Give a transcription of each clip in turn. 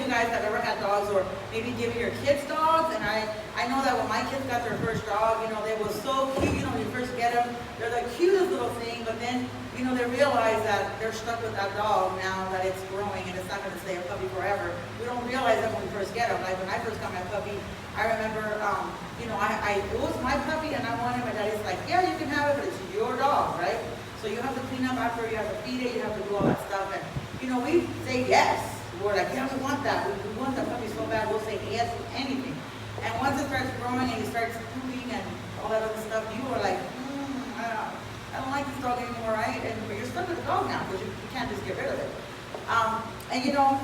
you guys have ever had dogs or maybe giving your kids dogs. And I know that when my kids got their first dog, you know, they were so cute. You know, when you first get them, they're the cutest little thing. But then, you know, they realize that they're stuck with that dog now that it's growing and it's not going to stay a puppy forever. We don't realize that when we first get them. Like when I first got my puppy, I remember, you know, it was my puppy and I wanted my daddy's like, yeah, you can have it, but it's your dog, right? So you have to clean up after, you have to feed it, you have to do all that stuff. And, you know, we say yes. We're like, yeah, we want that. We want that puppy so bad, we'll say yes to anything. And once it starts growing and it starts pooping and all that other stuff, you are like, I don't like this dog anymore, right? And you're stuck with the dog now because you can't just get rid of it. And you know,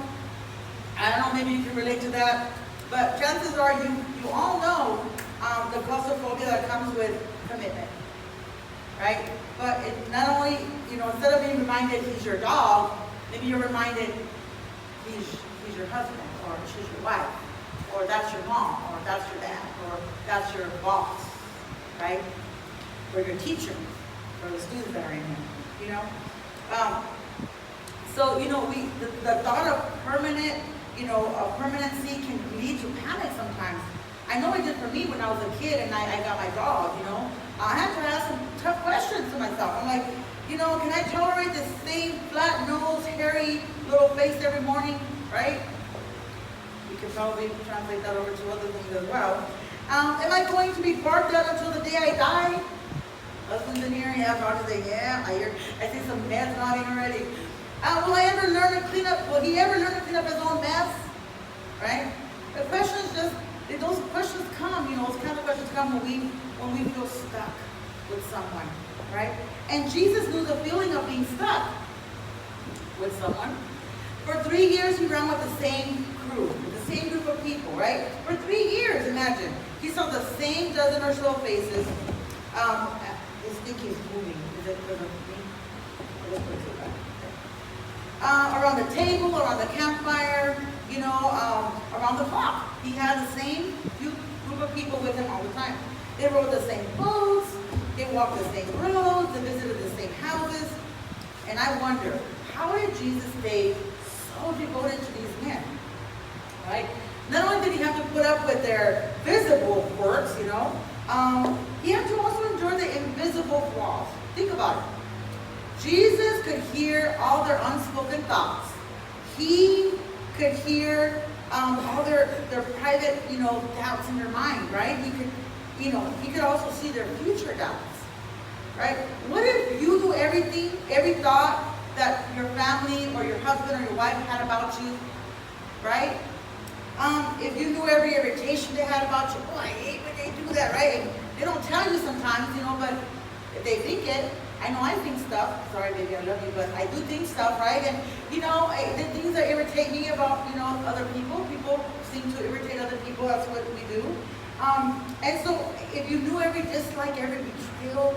I don't know, maybe you can relate to that, but chances are you all know the claustrophobia that comes with commitment, right? But it not only, you know, instead of being reminded he's your dog, maybe you're reminded he's your husband, or she's your wife, or that's your mom, or that's your dad, or that's your boss, right? Or your teacher, or the students that are in here, you know? So, you know, the thought of permanency can lead to panic sometimes. I know it did for me when I was a kid and I got my dog, you know? I had to ask some tough questions to myself. I'm like, you know, can I tolerate the same flat nose, hairy little face every morning, right? You can probably translate that over to other things as well. Am I going to be barked at until the day I die? Husbands in here, yeah, probably say, yeah, I see some mess nodding already. Will he ever learn to clean up his own mess? Right? The questions those questions come, you know, those kind of questions come when we feel stuck with someone, right? And Jesus knew the feeling of being stuck with someone. For 3 years, he ran with the same crew, with the same group of people, right? For 3 years, imagine. He saw the same dozen or so faces. His thinking is moving. Is it because of me? Let's put it back. Around the table, around the campfire, you know, around the clock. He had the same group of people with him all the time. They rode the same boats, they walked the same roads, they visited the same houses. And I wonder, how did Jesus stay so devoted to these men? Right? Not only did he have to put up with their visible quirks, you know, he had to also endure the invisible flaws. Think about it. Jesus could hear all their unspoken thoughts. He could hear all their private, you know, doubts in their mind, right? He could also see their future doubts, right? What if you knew everything, every thought that your family or your husband or your wife had about you, right? If you knew every irritation they had about you, oh, I hate when they do that, right? They don't tell you sometimes, you know, but if they think it, I know I think stuff. Sorry, baby, I love you, but I do think stuff, right? And, you know, the things that irritate me about, you know, other people seem to irritate other people. That's what we do. And so if you knew every dislike, every betrayal,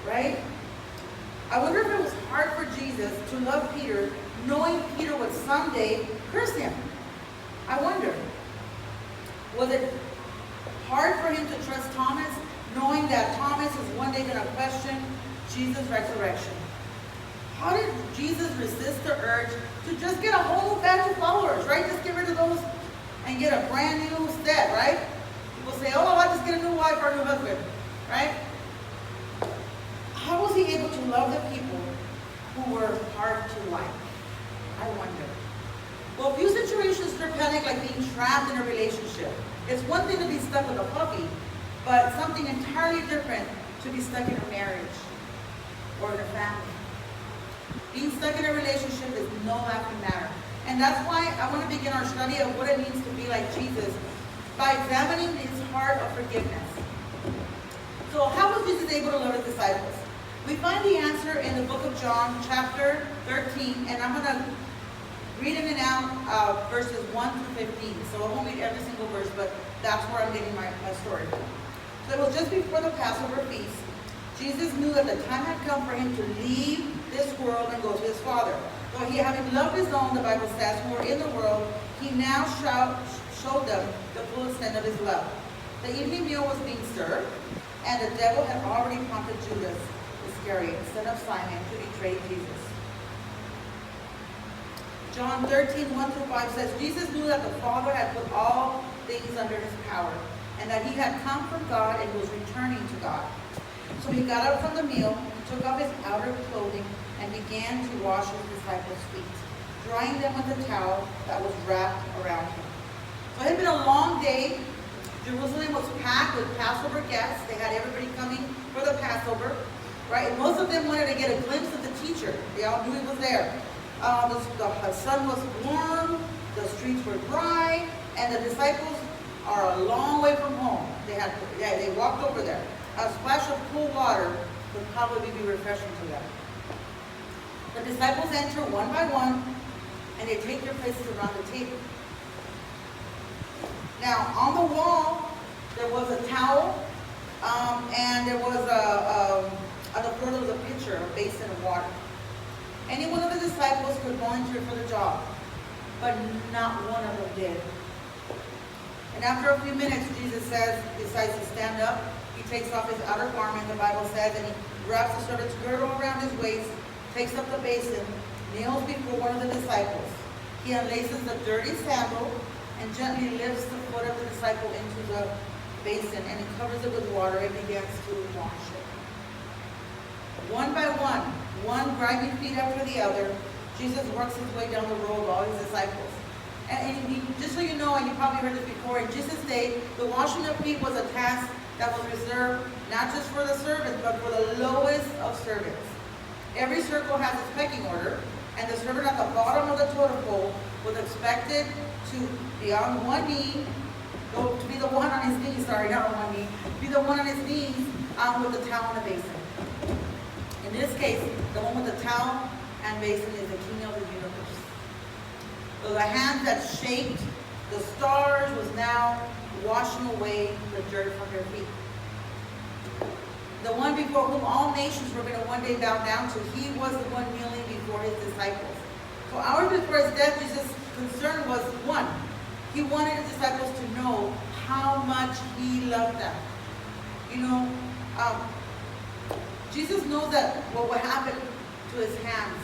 right? I wonder if it was hard for Jesus to love Peter, knowing Peter would someday curse him. I wonder. Was it hard for him to trust Thomas, knowing that Thomas is one day going to question Jesus' resurrection? How did Jesus resist the urge to just get a whole batch of followers, right? Just get rid of those and get a brand new set, right? People say, oh, I'll just get a new wife or a new husband, right? How was he able to love the people who were hard to like? I wonder. Well, a few situations stir panic, like being trapped in a relationship. It's one thing to be stuck with a puppy, but something entirely different to be stuck in a marriage or in a family. Being stuck in a relationship is no laughing matter. And that's why I want to begin our study of what it means to be like Jesus by examining his heart of forgiveness. So how was Jesus able to love his disciples? We find the answer in the book of John, chapter 13, and I'm going to read in and out verses 1 through 15. So I won't read every single verse, but that's where I'm getting my story from. So it was just before the Passover feast. Jesus knew that the time had come for him to leave this world and go to his Father. Though he, having loved his own, the Bible says, who were in the world, he now showed them the full extent of his love. The evening meal was being served, and the devil had already prompted Judas Iscariot, son of Simon, to betray Jesus. John 13:1-5 says, Jesus knew that the Father had put all things under his power, and that he had come from God and was returning to God. So he got up from the meal, took off his outer clothing, and began to wash his disciples' feet, drying them with a towel that was wrapped around him. So it had been a long day. Jerusalem was packed with Passover guests. They had everybody coming for the Passover, right? And most of them wanted to get a glimpse of the teacher. They all knew he was there. The sun was warm, the streets were dry, and the disciples are a long way from home. They walked over there. A splash of cool water would probably be refreshing to them. The disciples enter one by one, and they take their places around the table. Now, on the wall, there was a towel, and there was on the floor there was a pitcher, a basin of water. Any one of the disciples could volunteer for the job, but not one of them did. And after a few minutes, Jesus decides to stand up. He takes off his outer garment, the Bible says, and he wraps the servant's girdle around his waist, takes up the basin, kneels before one of the disciples. He unlaces the dirty sandal and gently lifts the foot of the disciple into the basin, and he covers it with water and begins to wash it. One by one grimy feet after the other, Jesus works his way down the row of all his disciples. And just so you know, and you probably heard this before, in Jesus' day, the washing of feet was a task that was reserved not just for the servants, but for the lowest of servants. Every circle has its pecking order, and the servant at the bottom of the totem pole was expected to be on one knee, to be the one on his knees, not on one knee, be the one on his knees with the towel and the basin. In this case, the one with the towel and basin is the King of the universe. So the hand that shaped the stars was now washing away the dirt from their feet. The one before whom all nations were going to one day bow down to, he was the one kneeling before his disciples. So hours before his death, Jesus' concern was one. He wanted his disciples to know how much he loved them. Jesus knows that what would happen to his hands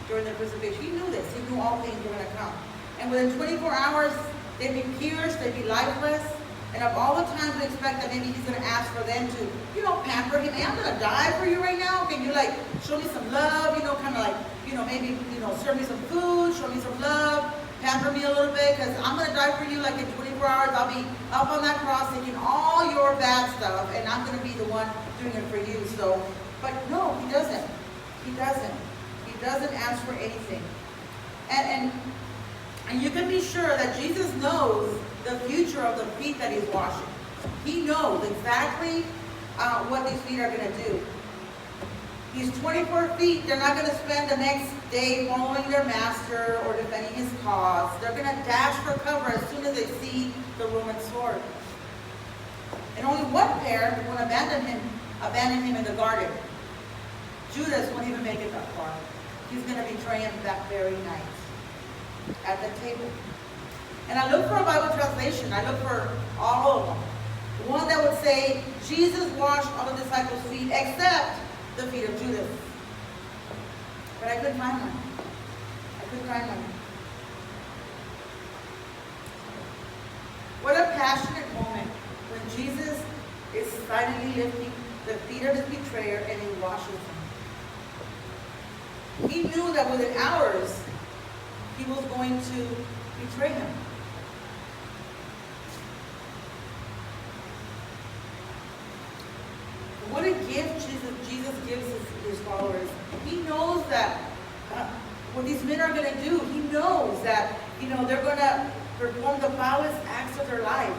during the crucifixion. He knew this. He knew all things were going to come. And within 24 hours, they'd be pierced, they'd be lifeless. And of all the times we expect that maybe he's going to ask for them to, pamper him. Hey, I'm going to die for you right now. Can you, show me some love? Kind of like, maybe, serve me some food, show me some love, pamper me a little bit, because I'm going to die for you. Like in 24 hours, I'll be up on that cross taking all your bad stuff, and I'm going to be the one doing it for you. So, but no, he doesn't. He doesn't. He doesn't ask for anything. And you can be sure that Jesus knows the future of the feet that he's washing. He knows exactly what these feet are going to do. These 24 feet, they're not going to spend the next day following their master or defending his cause. They're going to dash for cover as soon as they see the Roman sword. And only one pair will abandon him in the garden. Judas won't even make it that far. He's going to betray him that very night at the table. And I look for a Bible translation. I look for all of them. One that would say, Jesus washed all the disciples' feet except the feet of Judas. But I couldn't find one. What a passionate moment when Jesus is silently lifting the feet of his betrayer and he washes them. He knew that within hours he was going to betray him. What a gift Jesus gives his followers. He knows that what these men are going to do, he knows that, they're going to perform the foulest acts of their life.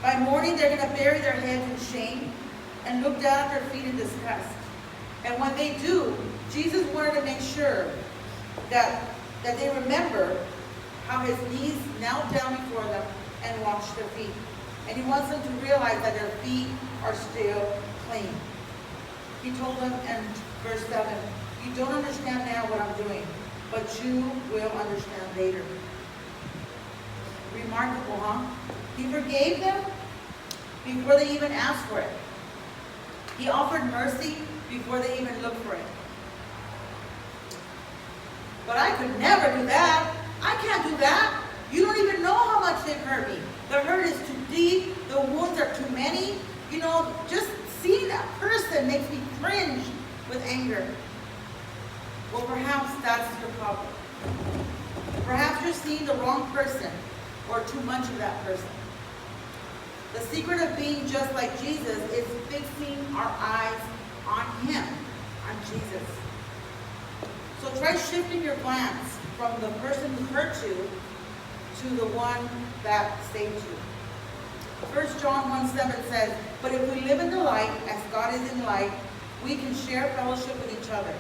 By morning, they're going to bury their heads in shame and look down at their feet in disgust. And when they do, Jesus wanted to make sure that they remember how his knees knelt down before them and washed their feet. And he wants them to realize that their feet are still clean. He told them in verse 7, you don't understand now what I'm doing, but you will understand later. Remarkable, huh? He forgave them before they even asked for it. He offered mercy before they even looked for it. But I could never do that. You know, just seeing that person makes me cringe with anger. Well, perhaps that's your problem. Perhaps you're seeing the wrong person or too much of that person. The secret of being just like Jesus is fixing our eyes on Him, on Jesus. So try shifting your glance from the person who hurt you to the one that saved you. 1 John 1:7 says, "But if we live in the light, as God is in light, we can share fellowship with each other.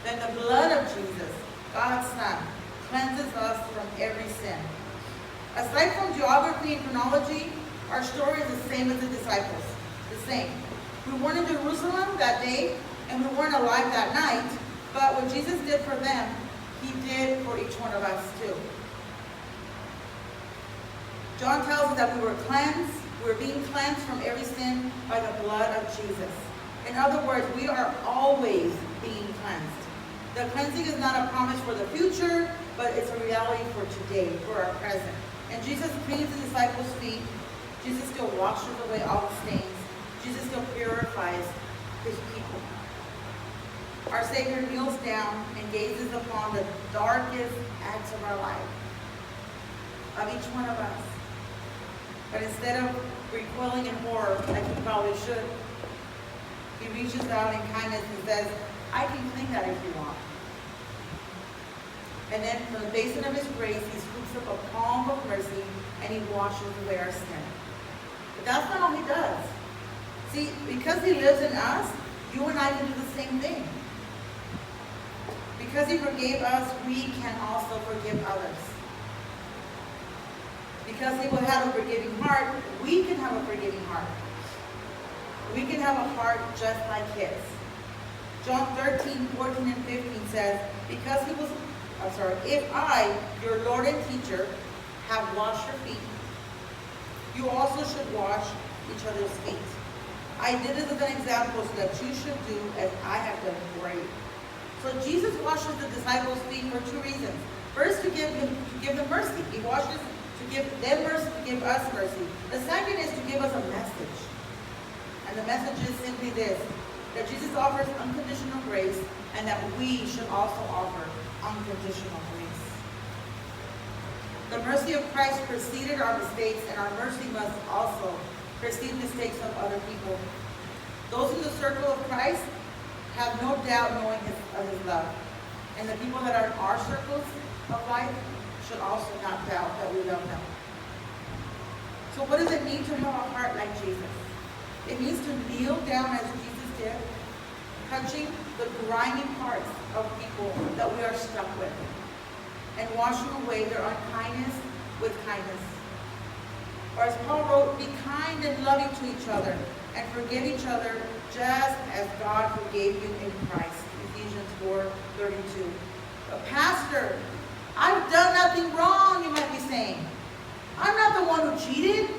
Then the blood of Jesus, God's Son, cleanses us from every sin." Aside from geography and chronology, our story is the same as the disciples. The same. We weren't in Jerusalem that day, and we weren't alive that night, but what Jesus did for them, He did for each one of us too. John tells us that we were cleansed, we're being cleansed from every sin by the blood of Jesus. In other words, we are always being cleansed. The cleansing is not a promise for the future, but it's a reality for today, for our present. And Jesus cleans the disciples' feet. Jesus still washes away all the stains. Jesus still purifies His people. Our Savior kneels down and gazes upon the darkest acts of our life, of each one of us. But instead of recoiling in horror, like He probably should, He reaches out in kindness and says, "I can clean that if you want." And then from the basin of His grace, He scoops up a palm of mercy and He washes away our sin. But that's not all He does. See, because He lives in us, you and I can do the same thing. Because He forgave us, we can also forgive others. Because He will have a forgiving heart, we can have a forgiving heart. We can have a heart just like His. John 13:14-15 says, if I, your Lord and teacher, have washed your feet, you also should wash each other's feet. I did this as an example so that you should do as I have done for you. So Jesus washes the disciples' feet for two reasons. First, to give them mercy. He washes to give them mercy, to give us mercy. The second is to give us a message. And the message is simply this, that Jesus offers unconditional grace and that we should also offer unconditional grace. The mercy of Christ preceded our mistakes, and our mercy must also precede mistakes of other people. Those in the circle of Christ have no doubt knowing of His love. And the people that are in our circles of life should also not doubt that we love them. So what does it mean to have a heart like Jesus? It means to kneel down as Jesus did, touching the grimy parts of people that we are stuck with, and washing away their unkindness with kindness. Or as Paul wrote, be kind and loving to each other, and forgive each other just as God forgave you in Christ. Ephesians 4:32. But Pastor, I've done nothing wrong, you might be saying. I'm not the one who cheated.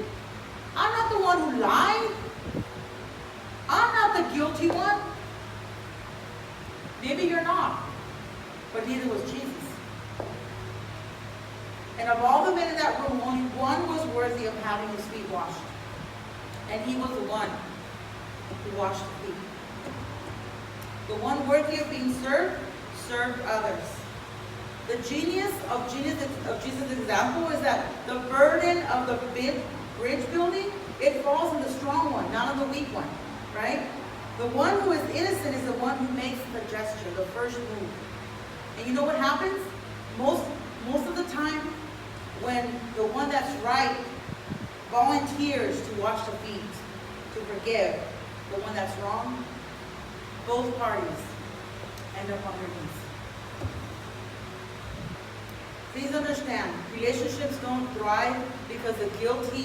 I'm not the one who lied. I'm not the guilty one. Maybe you're not, but neither was Jesus. And of all the men in that room, only one was worthy of having his feet washed. And he was the one who washed the feet. The one worthy of being served others. The genius of Jesus' example is that the burden of the bridge building, it falls on the strong one, not on the weak one, right? The one who is innocent is the one who makes the gesture, the first move. And you know what happens? Most of the time, when the one that's right volunteers to wash the feet, to forgive the one that's wrong, both parties end up on their knees. Please understand, relationships don't thrive because the guilty